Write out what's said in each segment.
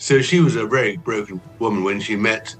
So she was a very broken woman when she met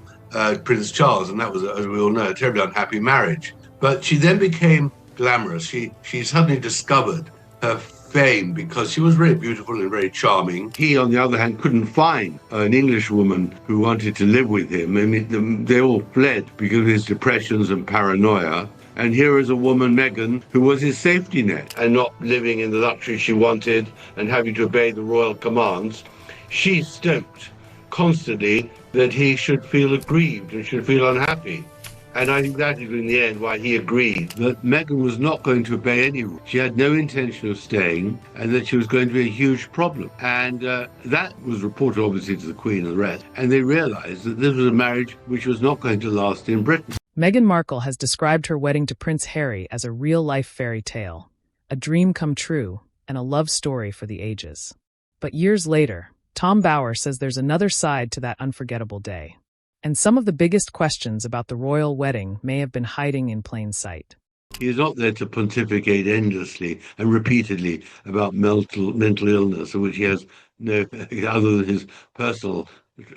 Prince Charles, and that was, as we all know, a terribly unhappy marriage. But she then became glamorous. She suddenly discovered her fame because she was very beautiful and very charming. He, on the other hand, couldn't find an English woman who wanted to live with him. I mean, they all fled because of his depressions and paranoia. And here is a woman, Meghan, who was his safety net, and not living in the luxury she wanted and having to obey the royal commands. She stoked constantly that he should feel aggrieved and should feel unhappy. And I think that is, in the end, why he agreed that Meghan was not going to obey any rules. She had no intention of staying, and that she was going to be a huge problem. And that was reported, obviously, to the Queen and the rest. And they realized that this was a marriage which was not going to last in Britain. Meghan Markle has described her wedding to Prince Harry as a real-life fairy tale, a dream come true, and a love story for the ages. But years later, Tom Bower says there's another side to that unforgettable day. And some of the biggest questions about the royal wedding may have been hiding in plain sight. He is not there to pontificate endlessly and repeatedly about mental illness, of which he has no, other than his personal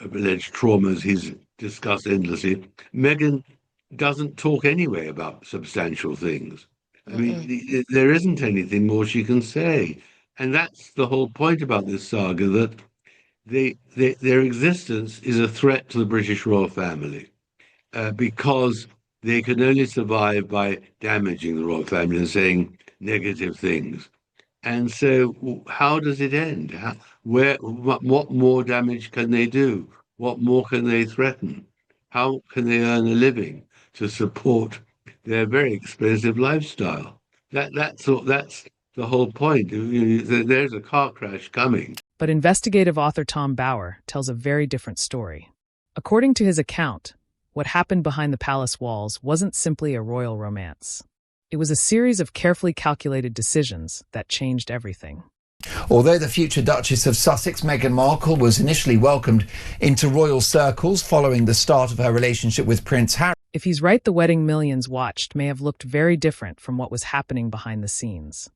alleged traumas, he's discussed endlessly. Meghan doesn't talk anyway about substantial things. I mean, there isn't anything more she can say. And that's the whole point about this saga, that their existence is a threat to the British royal family because they can only survive by damaging the royal family and saying negative things. And so how does it end? What more damage can they do? What more can they threaten? How can they earn a living to support their very expensive lifestyle? That's the whole point. There's a car crash coming. But investigative author Tom Bower tells a very different story. According to his account, what happened behind the palace walls wasn't simply a royal romance. It was a series of carefully calculated decisions that changed everything. Although the future Duchess of Sussex, Meghan Markle, was initially welcomed into royal circles following the start of her relationship with Prince Harry, if he's right, the wedding millions watched may have looked very different from what was happening behind the scenes.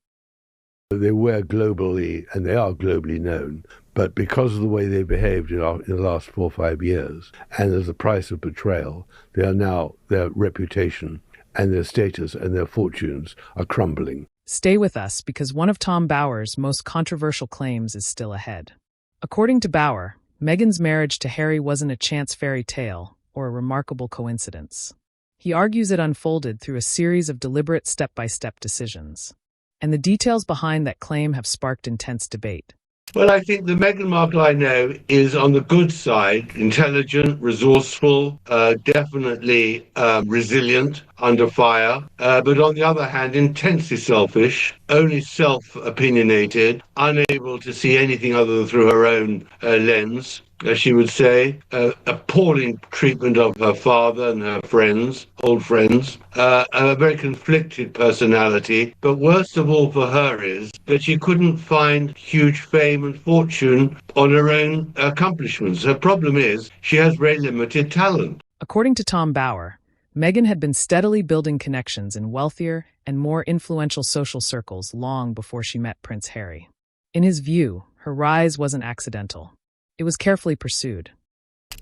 They were globally, and they are globally known, but because of the way they behaved in the last 4 or 5 years, and as a price of betrayal, their reputation and their status and their fortunes are crumbling. Stay with us, because one of Tom Bower's most controversial claims is still ahead. According to Bower, Meghan's marriage to Harry wasn't a chance fairy tale or a remarkable coincidence. He argues it unfolded through a series of deliberate step-by-step decisions. And the details behind that claim have sparked intense debate. Well, I think the Meghan Markle I know is on the good side, intelligent, resourceful, definitely resilient under fire, but on the other hand, intensely selfish, only self-opinionated, unable to see anything other than through her own lens, as she would say, appalling treatment of her father and her friends, old friends, a very conflicted personality. But worst of all for her is that she couldn't find huge fame and fortune on her own accomplishments. Her problem is she has very limited talent. According to Tom Bower, Meghan had been steadily building connections in wealthier and more influential social circles long before she met Prince Harry. In his view, her rise wasn't accidental. It was carefully pursued.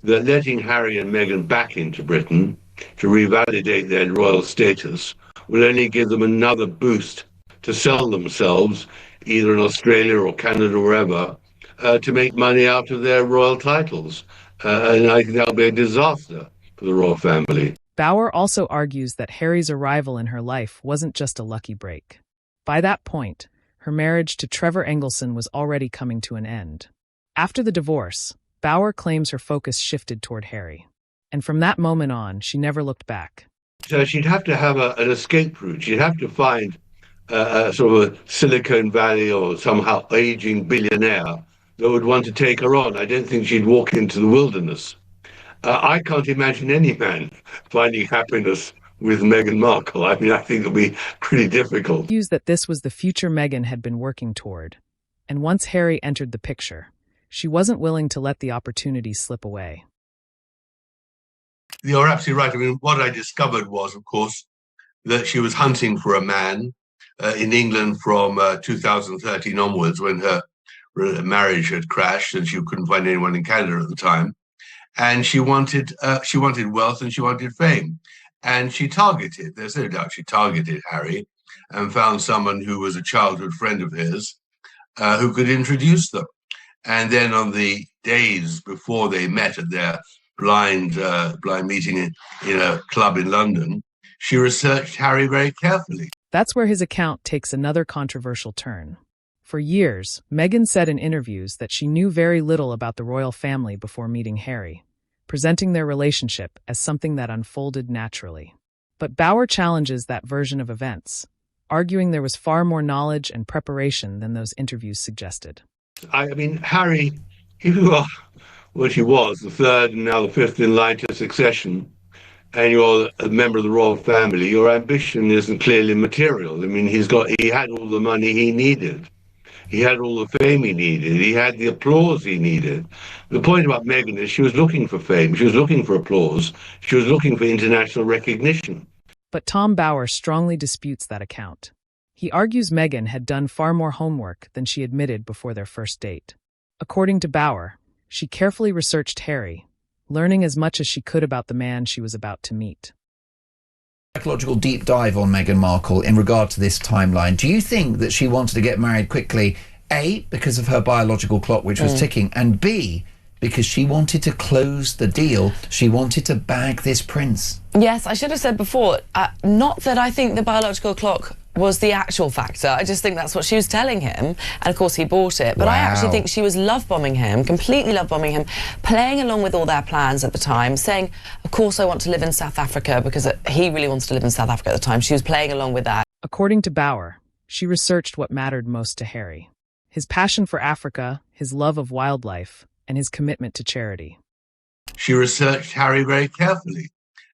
That letting Harry and Meghan back into Britain to revalidate their royal status will only give them another boost to sell themselves, either in Australia or Canada or wherever, to make money out of their royal titles. And I think that'll be a disaster for the royal family. Bower also argues that Harry's arrival in her life wasn't just a lucky break. By that point, her marriage to Trevor Engelson was already coming to an end. After the divorce, Bower claims her focus shifted toward Harry. And from that moment on, she never looked back. So she'd have to have an escape route. She'd have to find a sort of a Silicon Valley or somehow aging billionaire that would want to take her on. I don't think she'd walk into the wilderness. I can't imagine any man finding happiness with Meghan Markle. I mean, I think it'll be pretty difficult. He used that this was the future Meghan had been working toward. And once Harry entered the picture, she wasn't willing to let the opportunity slip away. You're absolutely right. I mean, what I discovered was, of course, that she was hunting for a man in England from 2013 onwards, when her marriage had crashed and she couldn't find anyone in Canada at the time. And she wanted wealth and she wanted fame. And there's no doubt she targeted Harry and found someone who was a childhood friend of his who could introduce them. And then on the days before they met at their blind meeting in a club in London, she researched Harry very carefully. That's where his account takes another controversial turn. For years, Meghan said in interviews that she knew very little about the royal family before meeting Harry, presenting their relationship as something that unfolded naturally. But Bauer challenges that version of events, arguing there was far more knowledge and preparation than those interviews suggested. I mean, Harry, if you are what he was, the third and now the fifth in line to succession, and you're a member of the royal family, your ambition isn't clearly material. I mean, he had all the money he needed. He had all the fame he needed. He had the applause he needed. The point about Meghan is she was looking for fame. She was looking for applause. She was looking for international recognition. But Tom Bauer strongly disputes that account. He argues Meghan had done far more homework than she admitted before their first date. According to Bauer, she carefully researched Harry, learning as much as she could about the man she was about to meet. Psychological deep dive on Meghan Markle in regard to this timeline. Do you think that she wanted to get married quickly, A, because of her biological clock which was ticking, and B, because she wanted to close the deal, she wanted to bag this prince? Yes, I should have said before, not that I think the biological clock was the actual factor. I just think that's what she was telling him, and of course he bought it. But I actually think she was love-bombing him, completely love-bombing him, playing along with all their plans at the time, saying, of course I want to live in South Africa, because he really wants to live in South Africa at the time. She was playing along with that. According to Bauer, she researched what mattered most to Harry: his passion for Africa, his love of wildlife, and his commitment to charity. She researched Harry very carefully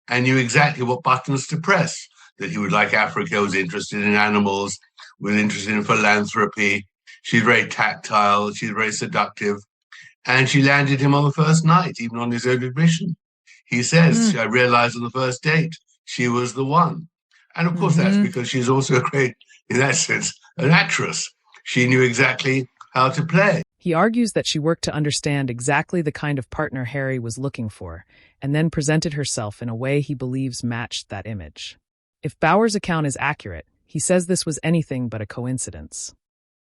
and knew exactly what buttons to press, that he would like Africa, was interested in animals, was interested in philanthropy. She's very tactile, she's very seductive, and she landed him on the first night, even on his own admission. He says, I realized on the first date she was the one. And of course that's because she's also a great, in that sense, an actress. She knew exactly how to play. He argues that she worked to understand exactly the kind of partner Harry was looking for, and then presented herself in a way he believes matched that image. If Bauer's account is accurate, he says this was anything but a coincidence.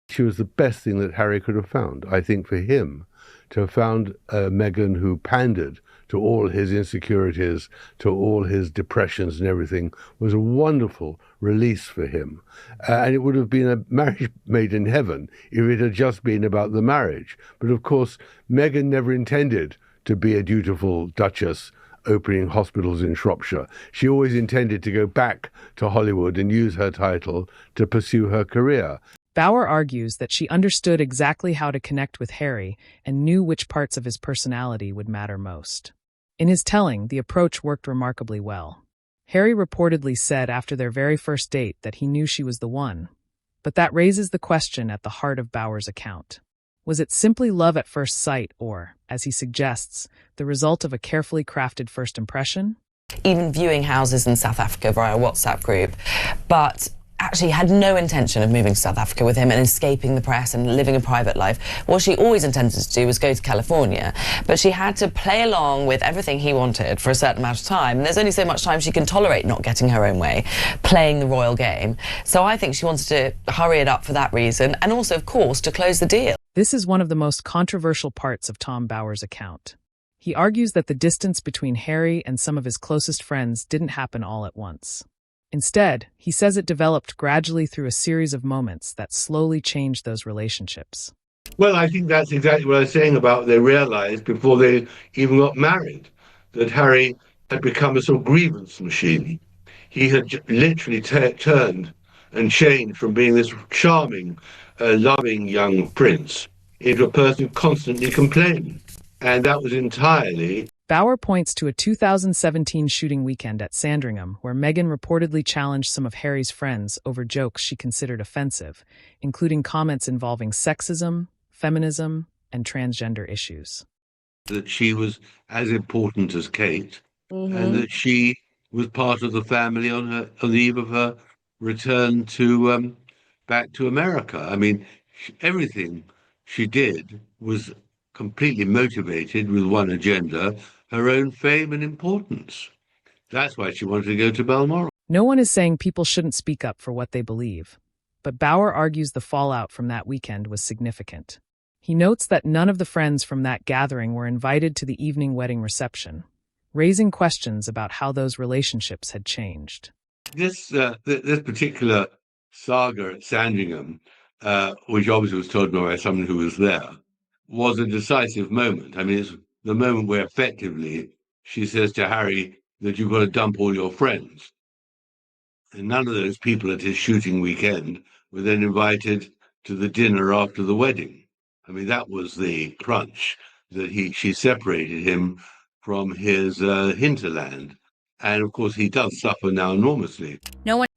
She was the best thing that Harry could have found. I think for him to have found Meghan who pandered to all his insecurities, to all his depressions and everything, was a wonderful release for him. And it would have been a marriage made in heaven if it had just been about the marriage. But of course, Meghan never intended to be a dutiful duchess opening hospitals in Shropshire. She always intended to go back to Hollywood and use her title to pursue her career. Bauer argues that she understood exactly how to connect with Harry and knew which parts of his personality would matter most. In his telling, the approach worked remarkably well. Harry reportedly said after their very first date that he knew she was the one. But that raises the question at the heart of Bauer's account. Was it simply love at first sight or, as he suggests, the result of a carefully crafted first impression? Even viewing houses in South Africa via a WhatsApp group, but actually had no intention of moving to South Africa with him and escaping the press and living a private life. What she always intended to do was go to California, but she had to play along with everything he wanted for a certain amount of time. And there's only so much time she can tolerate not getting her own way, playing the royal game. So I think she wanted to hurry it up for that reason, and also, of course, to close the deal. This is one of the most controversial parts of Tom Bauer's account. He argues that the distance between Harry and some of his closest friends didn't happen all at once. Instead, he says it developed gradually through a series of moments that slowly changed those relationships. Well, I think that's exactly what I was saying about they realized before they even got married that Harry had become a sort of grievance machine. He had literally turned and changed from being this charming, loving young prince into a person who constantly complained. And that was entirely... Bauer points to a 2017 shooting weekend at Sandringham where Meghan reportedly challenged some of Harry's friends over jokes she considered offensive, including comments involving sexism, feminism, and transgender issues. That she was as important as Kate, and that she was part of the family on the eve of her return to back to America. I mean, everything she did was completely motivated with one agenda, her own fame and importance. That's why she wanted to go to Balmoral. No one is saying people shouldn't speak up for what they believe, but Bauer argues the fallout from that weekend was significant. He notes that none of the friends from that gathering were invited to the evening wedding reception, raising questions about how those relationships had changed. This particular saga at Sandringham, which obviously was told by someone who was there, was a decisive moment. I mean, it's the moment where effectively she says to Harry that you've got to dump all your friends. And none of those people at his shooting weekend were then invited to the dinner after the wedding. I mean, that was the crunch, that she separated him from his hinterland. And of course, he does suffer now enormously.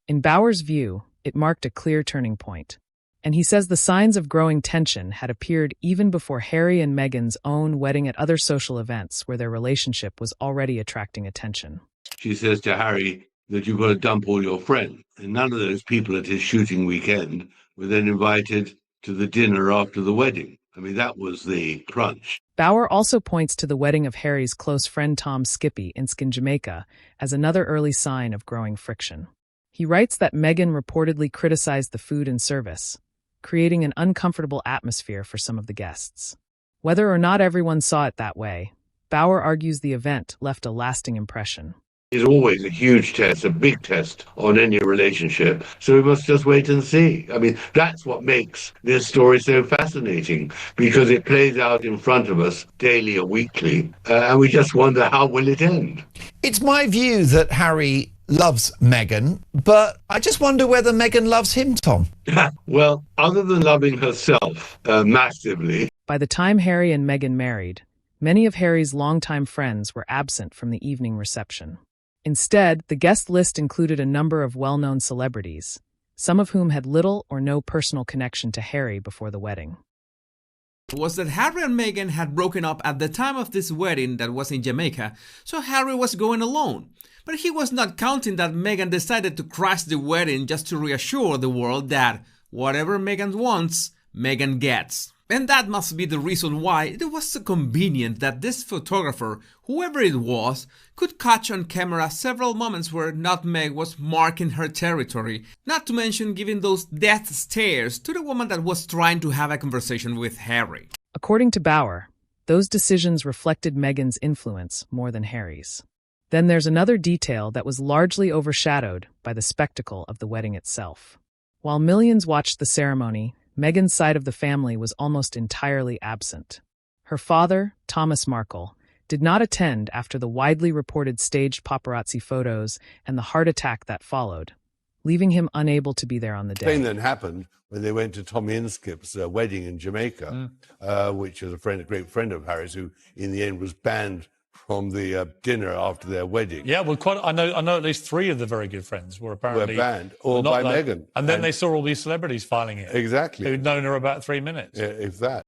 In Bauer's view, it marked a clear turning point. And he says the signs of growing tension had appeared even before Harry and Meghan's own wedding at other social events where their relationship was already attracting attention. She says to Harry that you've got to dump all your friends. And none of those people at his shooting weekend were then invited to the dinner after the wedding. I mean, that was the crunch. Bauer also points to the wedding of Harry's close friend Tom Skippy in Jamaica as another early sign of growing friction. He writes that Meghan reportedly criticized the food and service, creating an uncomfortable atmosphere for some of the guests. Whether or not everyone saw it that way, Bauer argues the event left a lasting impression. It's always a huge test, a big test on any relationship. So we must just wait and see. I mean, that's what makes this story so fascinating, because it plays out in front of us daily or weekly, and we just wonder, how will it end? It's my view that Harry loves Meghan, but I just wonder whether Meghan loves him, Tom. Well, other than loving herself massively. By the time Harry and Meghan married, many of Harry's longtime friends were absent from the evening reception. Instead, the guest list included a number of well-known celebrities, some of whom had little or no personal connection to Harry before the wedding. Was that Harry and Meghan had broken up at the time of this wedding that was in Jamaica, so Harry was going alone. But he was not counting that Meghan decided to crash the wedding just to reassure the world that whatever Meghan wants, Meghan gets. And that must be the reason why it was so convenient that this photographer, whoever it was, could catch on camera several moments where Nutmeg was marking her territory, not to mention giving those death stares to the woman that was trying to have a conversation with Harry. According to Bauer, those decisions reflected Meghan's influence more than Harry's. Then there's another detail that was largely overshadowed by the spectacle of the wedding itself. While millions watched the ceremony, Meghan's side of the family was almost entirely absent. Her father, Thomas Markle, did not attend after the widely reported staged paparazzi photos and the heart attack that followed, leaving him unable to be there on the day. The thing that happened when they went to Tommy Inskip's wedding in Jamaica, which was a great friend of Harry's, who in the end was banned from the dinner after their wedding. Yeah, well, I know at least 3 of the very good friends were apparently banned, all by Meghan. And then they saw all these celebrities filing in. Exactly. Who'd known her about 3 minutes. Yeah, if that.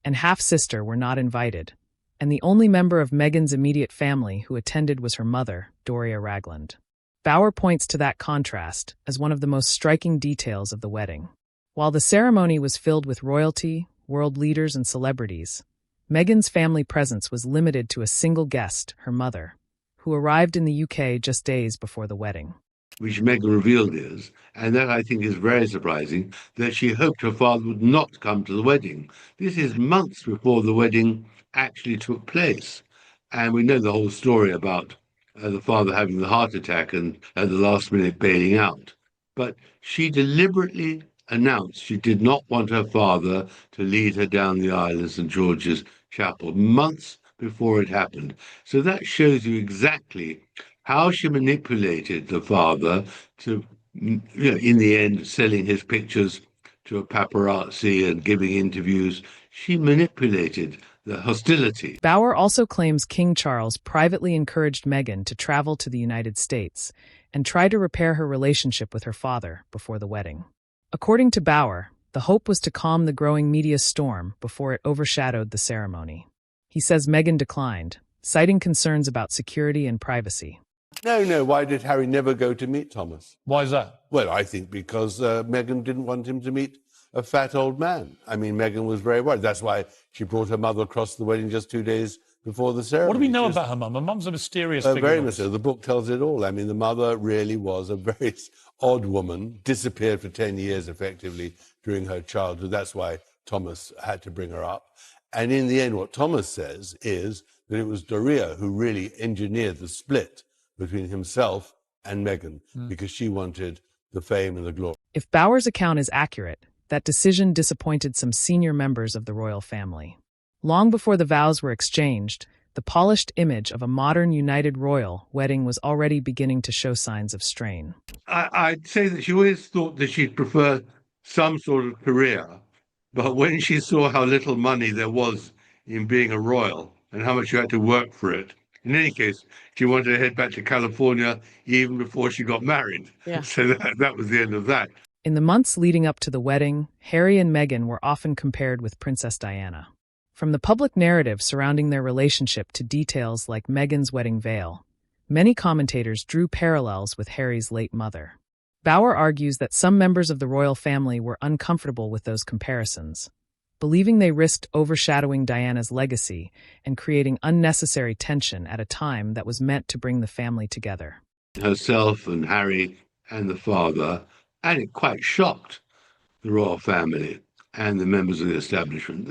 And half-sister were not invited, and the only member of Meghan's immediate family who attended was her mother, Doria Ragland. Bauer points to that contrast as one of the most striking details of the wedding. While the ceremony was filled with royalty, world leaders, and celebrities, Meghan's family presence was limited to a single guest, her mother, who arrived in the UK just days before the wedding. Which Meghan revealed is, and that I think is very surprising, that she hoped her father would not come to the wedding. This is months before the wedding actually took place. And we know the whole story about the father having the heart attack and at the last minute bailing out. But she deliberately announced she did not want her father to lead her down the aisle in St. George's Chapel months before it happened. So that shows you exactly how she manipulated the father to, in the end, selling his pictures to a paparazzi and giving interviews. She manipulated the hostility. Bauer also claims King Charles privately encouraged Meghan to travel to the United States and try to repair her relationship with her father before the wedding. According to Bauer, the hope was to calm the growing media storm before it overshadowed the ceremony. He says Meghan declined, citing concerns about security and privacy. No, why did Harry never go to meet Thomas? Why is that? Well, I think because Meghan didn't want him to meet a fat old man. I mean, Meghan was very worried. That's why she brought her mother across the wedding just 2 days before the ceremony. What do we know about her mum? Her mum's a mysterious figure. Very mysterious. The book tells it all. I mean, the mother really was a very odd woman, disappeared for 10 years effectively during her childhood. That's why Thomas had to bring her up. And in the end, what Thomas says is that it was Doria who really engineered the split between himself and Meghan because she wanted the fame and the glory. If Bauer's account is accurate, that decision disappointed some senior members of the royal family. Long before the vows were exchanged, the polished image of a modern united royal wedding was already beginning to show signs of strain. I'd say that she always thought that she'd prefer some sort of career, but when she saw how little money there was in being a royal and how much you had to work for it, in any case, she wanted to head back to California even before she got married. Yeah. So that was the end of that. In the months leading up to the wedding, Harry and Meghan were often compared with Princess Diana. From the public narrative surrounding their relationship to details like Meghan's wedding veil, many commentators drew parallels with Harry's late mother. Bauer argues that some members of the royal family were uncomfortable with those comparisons, believing they risked overshadowing Diana's legacy and creating unnecessary tension at a time that was meant to bring the family together. Herself and Harry and the father, and it quite shocked the royal family and the members of the establishment.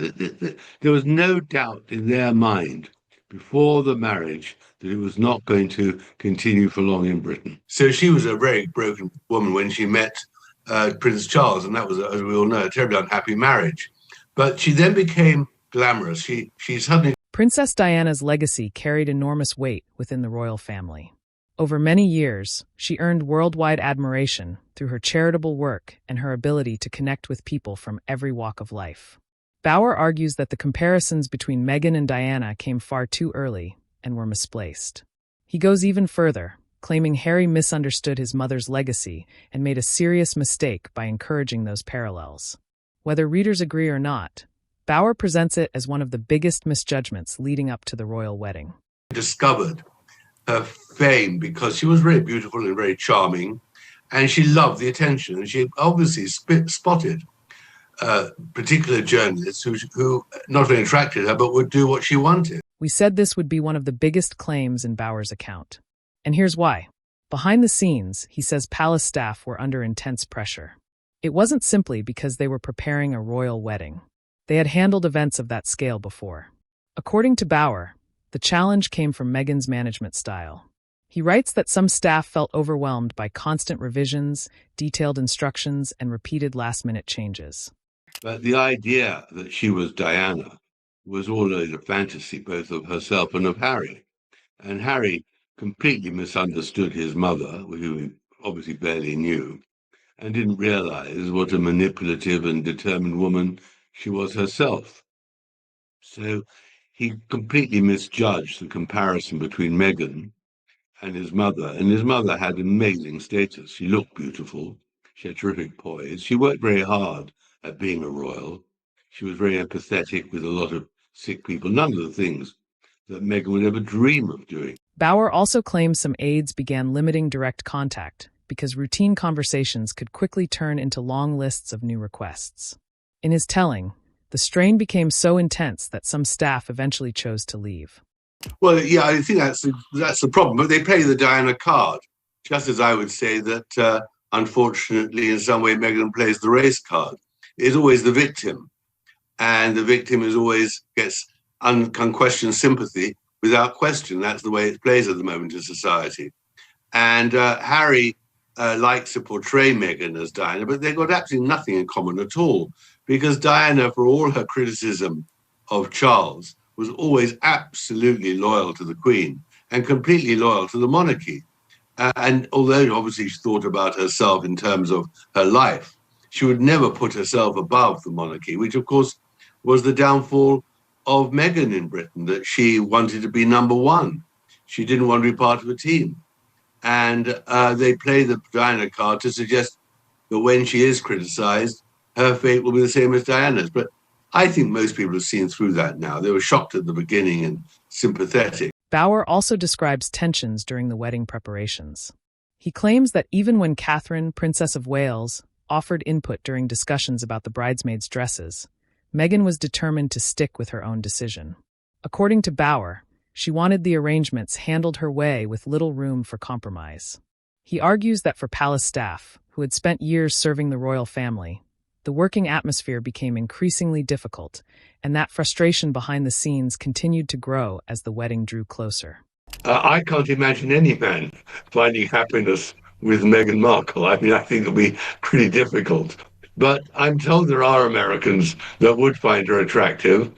There was no doubt in their mind before the marriage that it was not going to continue for long in Britain. So she was a very broken woman when she met Prince Charles, and that was, as we all know, a terribly unhappy marriage. But she then became glamorous. She suddenly... Princess Diana's legacy carried enormous weight within the royal family. Over many years, she earned worldwide admiration through her charitable work and her ability to connect with people from every walk of life. Bauer argues that the comparisons between Meghan and Diana came far too early and were misplaced. He goes even further, claiming Harry misunderstood his mother's legacy and made a serious mistake by encouraging those parallels. Whether readers agree or not, Bauer presents it as one of the biggest misjudgments leading up to the royal wedding. Discovered her fame because she was very beautiful and very charming, and she loved the attention. And she obviously spotted particular journalists who not only attracted her, but would do what she wanted. We said this would be one of the biggest claims in Bauer's account. And here's why. Behind the scenes, he says palace staff were under intense pressure. It wasn't simply because they were preparing a royal wedding. They had handled events of that scale before. According to Bauer, the challenge came from Meghan's management style. He writes that some staff felt overwhelmed by constant revisions, detailed instructions, and repeated last-minute changes. But the idea that she was Diana was always a fantasy, both of herself and of Harry. And Harry completely misunderstood his mother, who he obviously barely knew, and didn't realize what a manipulative and determined woman she was herself. So he completely misjudged the comparison between Meghan and his mother had amazing status. She looked beautiful. She had terrific poise. She worked very hard at being a royal. She was very empathetic with a lot of sick people, none of the things that Meghan would ever dream of doing. Bauer also claims some aides began limiting direct contact because routine conversations could quickly turn into long lists of new requests. In his telling, the strain became so intense that some staff eventually chose to leave. Well, yeah, I think that's the problem. But they play the Diana card, just as I would say that, unfortunately, in some way, Meghan plays the race card. It's always the victim, and the victim is always gets unquestioned sympathy without question. That's the way it plays at the moment in society. And Harry likes to portray Meghan as Diana, but they've got absolutely nothing in common at all, because Diana, for all her criticism of Charles, was always absolutely loyal to the Queen and completely loyal to the monarchy. And although obviously she thought about herself in terms of her life, she would never put herself above the monarchy, which of course was the downfall of Meghan in Britain, that she wanted to be number one. She didn't want to be part of a team. And they play the Diana card to suggest that when she is criticized, her fate will be the same as Diana's. But I think most people have seen through that now. They were shocked at the beginning and sympathetic. Bauer also describes tensions during the wedding preparations. He claims that even when Catherine, Princess of Wales, offered input during discussions about the bridesmaids' dresses, Meghan was determined to stick with her own decision. According to Bauer, she wanted the arrangements handled her way with little room for compromise. He argues that for palace staff, who had spent years serving the royal family, the working atmosphere became increasingly difficult, and that frustration behind the scenes continued to grow as the wedding drew closer. I can't imagine any man finding happiness with Meghan Markle. I mean, I think it'll be pretty difficult. But I'm told there are Americans that would find her attractive.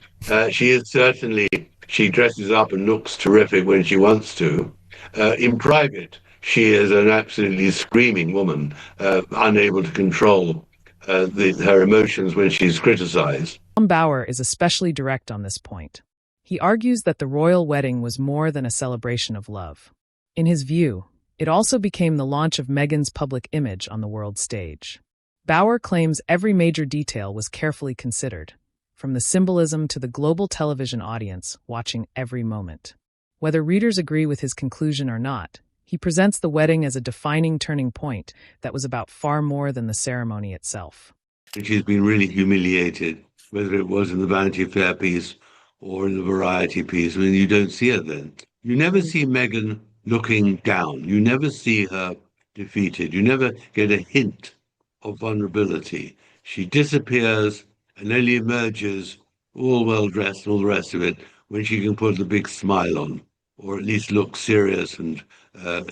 She dresses up and looks terrific when she wants to. In private, she is an absolutely screaming woman, unable to control her emotions when she's criticized. Tom Bauer is especially direct on this point. He argues that the royal wedding was more than a celebration of love. In his view, it also became the launch of Meghan's public image on the world stage. Bauer claims every major detail was carefully considered, from the symbolism to the global television audience watching every moment. Whether readers agree with his conclusion or not, he presents the wedding as a defining turning point that was about far more than the ceremony itself. She's been really humiliated, whether it was in the Vanity Fair piece or in the Variety piece. I mean, you don't see her then. You never see Meghan looking down. You never see her defeated. You never get a hint of vulnerability. She disappears and only emerges all well dressed and all the rest of it when she can put a big smile on, or at least look serious and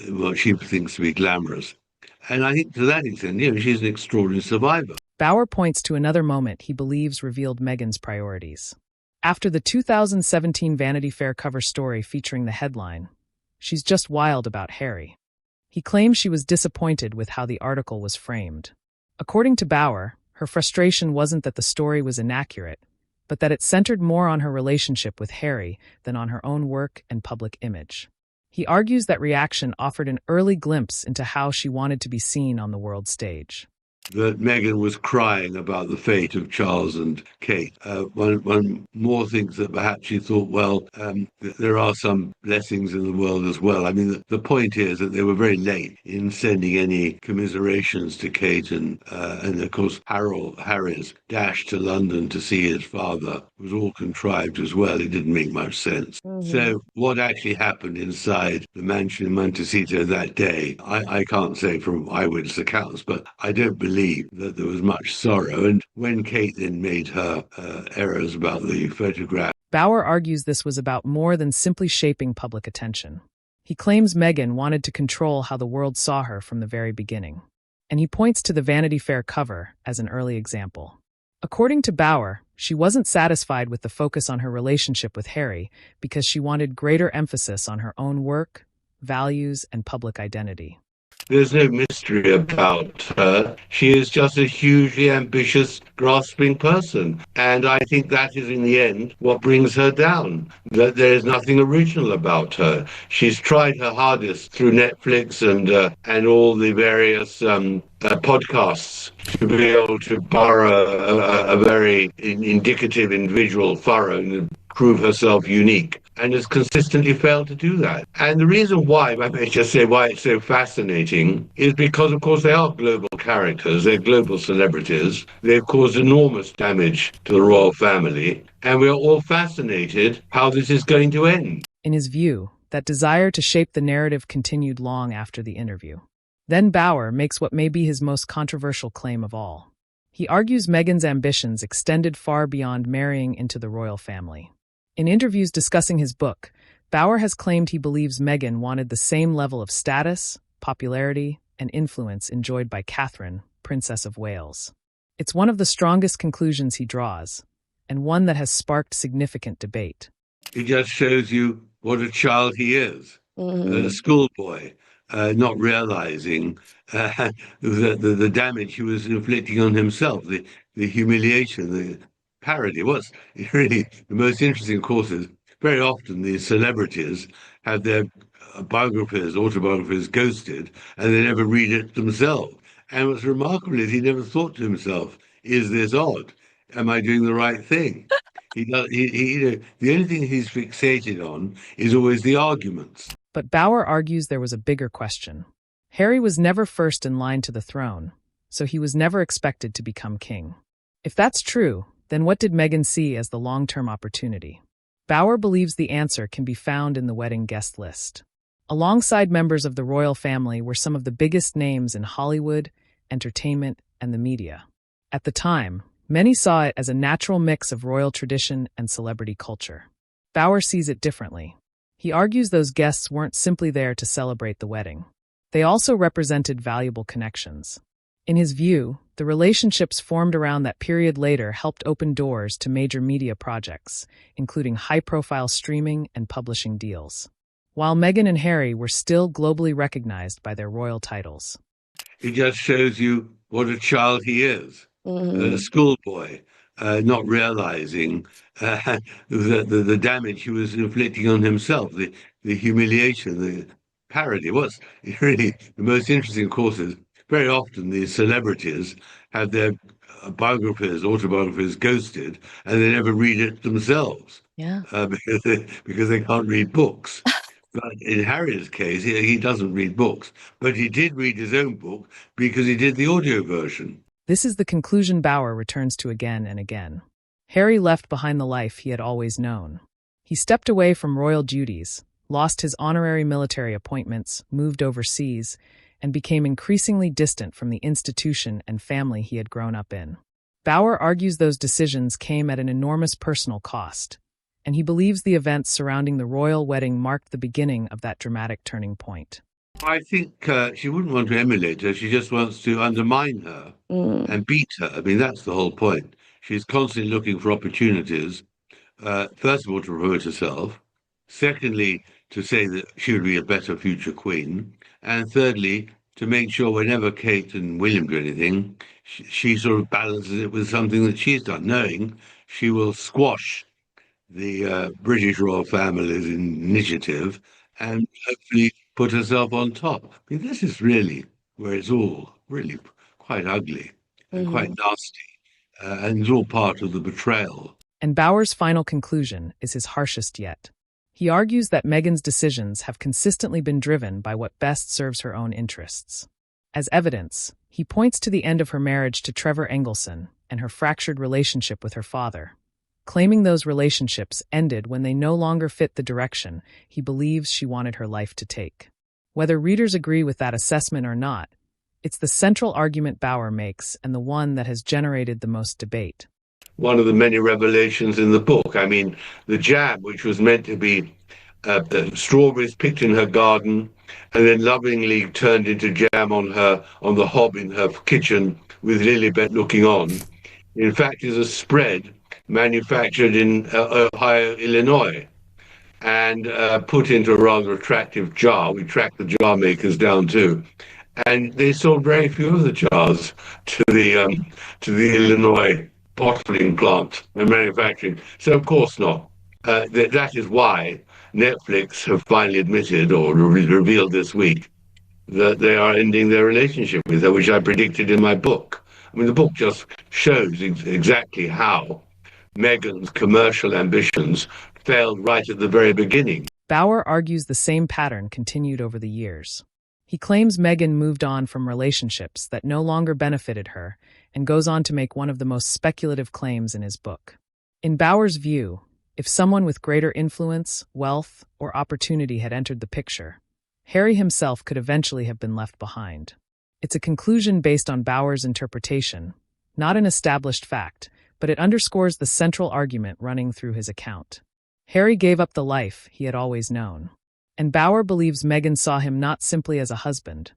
what she thinks to be glamorous. And I think to that extent, she's an extraordinary survivor. Bauer points to another moment he believes revealed Meghan's priorities. After the 2017 Vanity Fair cover story featuring the headline, "She's just wild about Harry," he claims she was disappointed with how the article was framed. According to Bauer, her frustration wasn't that the story was inaccurate, but that it centered more on her relationship with Harry than on her own work and public image. He argues that reaction offered an early glimpse into how she wanted to be seen on the world stage. That Meghan was crying about the fate of Charles and Kate. One more thinks that perhaps she thought, there are some blessings in the world as well. I mean, the point is that they were very late in sending any commiserations to Kate, and of course Harry's dash to London to see his father was all contrived as well. It didn't make much sense. Mm-hmm. So what actually happened inside the mansion in Montecito that day, I can't say from eyewitness accounts, but I don't believe that there was much sorrow. And when Kate then made her errors about the photograph, Bauer argues this was about more than simply shaping public attention. He claims Meghan wanted to control how the world saw her from the very beginning. And he points to the Vanity Fair cover as an early example. According to Bauer, she wasn't satisfied with the focus on her relationship with Harry because she wanted greater emphasis on her own work, values, and public identity. There's no mystery about her. She is just a hugely ambitious, grasping person. And I think that is, in the end, what brings her down, that there is nothing original about her. She's tried her hardest through Netflix and all the various podcasts to be able to borrow a very indicative individual furrow and prove herself unique, and has consistently failed to do that. And the reason why, I may just say why it's so fascinating, is because, of course, they are global characters, they're global celebrities, they've caused enormous damage to the royal family, and we're all fascinated how this is going to end. In his view, that desire to shape the narrative continued long after the interview. Then Bauer makes what may be his most controversial claim of all. He argues Meghan's ambitions extended far beyond marrying into the royal family. In interviews discussing his book, Bauer has claimed he believes Meghan wanted the same level of status, popularity, and influence enjoyed by Catherine, Princess of Wales. It's one of the strongest conclusions he draws, and one that has sparked significant debate. It just shows you what a child he is, a schoolboy, not realizing the damage he was inflicting on himself, the humiliation, the parody. What's really the most interesting, of course, is very often these celebrities have their autobiographies ghosted, and they never read it themselves. And what's remarkable is he never thought to himself, is this odd? Am I doing the right thing? The only thing he's fixated on is always the arguments. But Bauer argues there was a bigger question. Harry was never first in line to the throne, so he was never expected to become king. If that's true, then what did Meghan see as the long-term opportunity? Bauer believes the answer can be found in the wedding guest list. Alongside members of the royal family were some of the biggest names in Hollywood, entertainment, and the media. At the time, many saw it as a natural mix of royal tradition and celebrity culture. Bauer sees it differently. He argues those guests weren't simply there to celebrate the wedding. They also represented valuable connections. In his view, the relationships formed around that period later helped open doors to major media projects, including high-profile streaming and publishing deals. While Meghan and Harry were still globally recognized by their royal titles. It just shows you what a child he is, a schoolboy, not realizing the damage he was inflicting on himself, the humiliation, the parody. What's really the most interesting, of course, is very often these celebrities have their autobiographies ghosted, and they never read it themselves. Yeah. Because they can't read books. But in Harry's case, he doesn't read books, but he did read his own book because he did the audio version. This is the conclusion Bauer returns to again and again. Harry left behind the life he had always known. He stepped away from royal duties, lost his honorary military appointments, moved overseas, and became increasingly distant from the institution and family he had grown up in. Bauer argues those decisions came at an enormous personal cost, and he believes the events surrounding the royal wedding marked the beginning of that dramatic turning point. I think she wouldn't want to emulate her. She just wants to undermine her and beat her. I mean, that's the whole point. She's constantly looking for opportunities, first of all, to promote herself. Secondly, to say that she would be a better future queen. And thirdly, to make sure whenever Kate and William do anything, she sort of balances it with something that she's done, knowing she will squash the British royal family's initiative and hopefully put herself on top. I mean, this is really where it's all really quite ugly and quite nasty, and it's all part of the betrayal. And Bauer's final conclusion is his harshest yet. He argues that Meghan's decisions have consistently been driven by what best serves her own interests. As evidence, he points to the end of her marriage to Trevor Engelson and her fractured relationship with her father, claiming those relationships ended when they no longer fit the direction he believes she wanted her life to take. Whether readers agree with that assessment or not, it's the central argument Bauer makes and the one that has generated the most debate. One of the many revelations in the book, I mean, the jam, which was meant to be strawberries picked in her garden and then lovingly turned into jam on the hob in her kitchen with Lilibet looking on, in fact is a spread manufactured in Ohio, Illinois, and put into a rather attractive jar. We tracked the jar makers down too, and they sold very few of the jars to the Illinois bottling plant and manufacturing. So of course not. That is why Netflix have finally admitted or revealed this week that they are ending their relationship with her, which I predicted in my book. I mean, the book just shows exactly how Meghan's commercial ambitions failed right at the very beginning. Bauer argues the same pattern continued over the years. He claims Meghan moved on from relationships that no longer benefited her and goes on to make one of the most speculative claims in his book. In Bauer's view, if someone with greater influence, wealth, or opportunity had entered the picture, Harry himself could eventually have been left behind. It's a conclusion based on Bauer's interpretation, not an established fact, but it underscores the central argument running through his account. Harry gave up the life he had always known. And Bauer believes Meghan saw him not simply as a husband,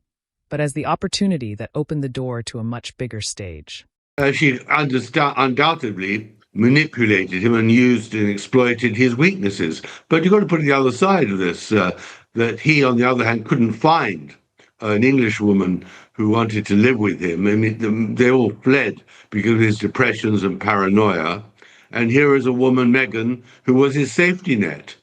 but as the opportunity that opened the door to a much bigger stage. She undoubtedly manipulated him and used and exploited his weaknesses. But you've got to put the other side of this, that he, on the other hand, couldn't find an English woman who wanted to live with him. I mean, they all fled because of his depressions and paranoia. And here is a woman, Meghan, who was his safety net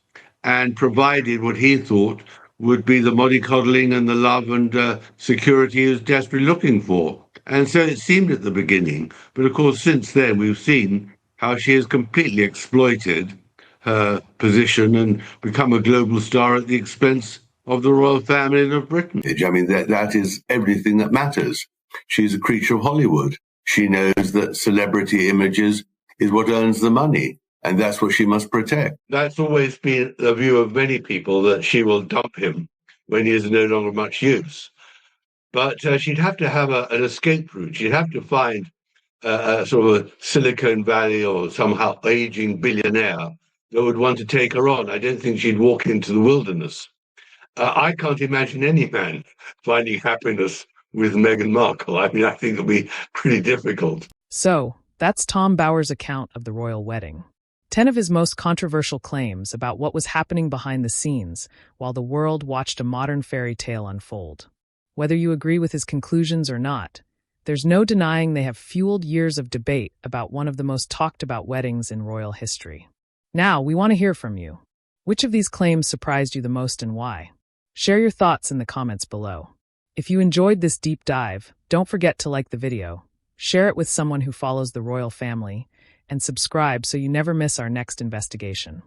and provided what he thought would be the mollycoddling and the love and security he was desperately looking for. And so it seemed at the beginning. But of course, since then, we've seen how she has completely exploited her position and become a global star at the expense of the royal family of Britain. I mean, that is everything that matters She's a creature of Hollywood. She knows that celebrity images is what earns the money, and that's what she must protect. That's always been the view of many people, that she will dump him when he is no longer much use. But she'd have to have an escape route. She'd have to find a sort of a Silicon Valley or somehow aging billionaire that would want to take her on. I don't think she'd walk into the wilderness. I can't imagine any man finding happiness with Meghan Markle. I mean, I think it'll be pretty difficult. So, that's Tom Bowers' account of the royal wedding. 10 of his most controversial claims about what was happening behind the scenes while the world watched a modern fairy tale unfold. Whether you agree with his conclusions or not, there's no denying they have fueled years of debate about one of the most talked about weddings in royal history. Now, we want to hear from you. Which of these claims surprised you the most and why? Share your thoughts in the comments below. If you enjoyed this deep dive, don't forget to like the video, share it with someone who follows the royal family, and subscribe so you never miss our next investigation.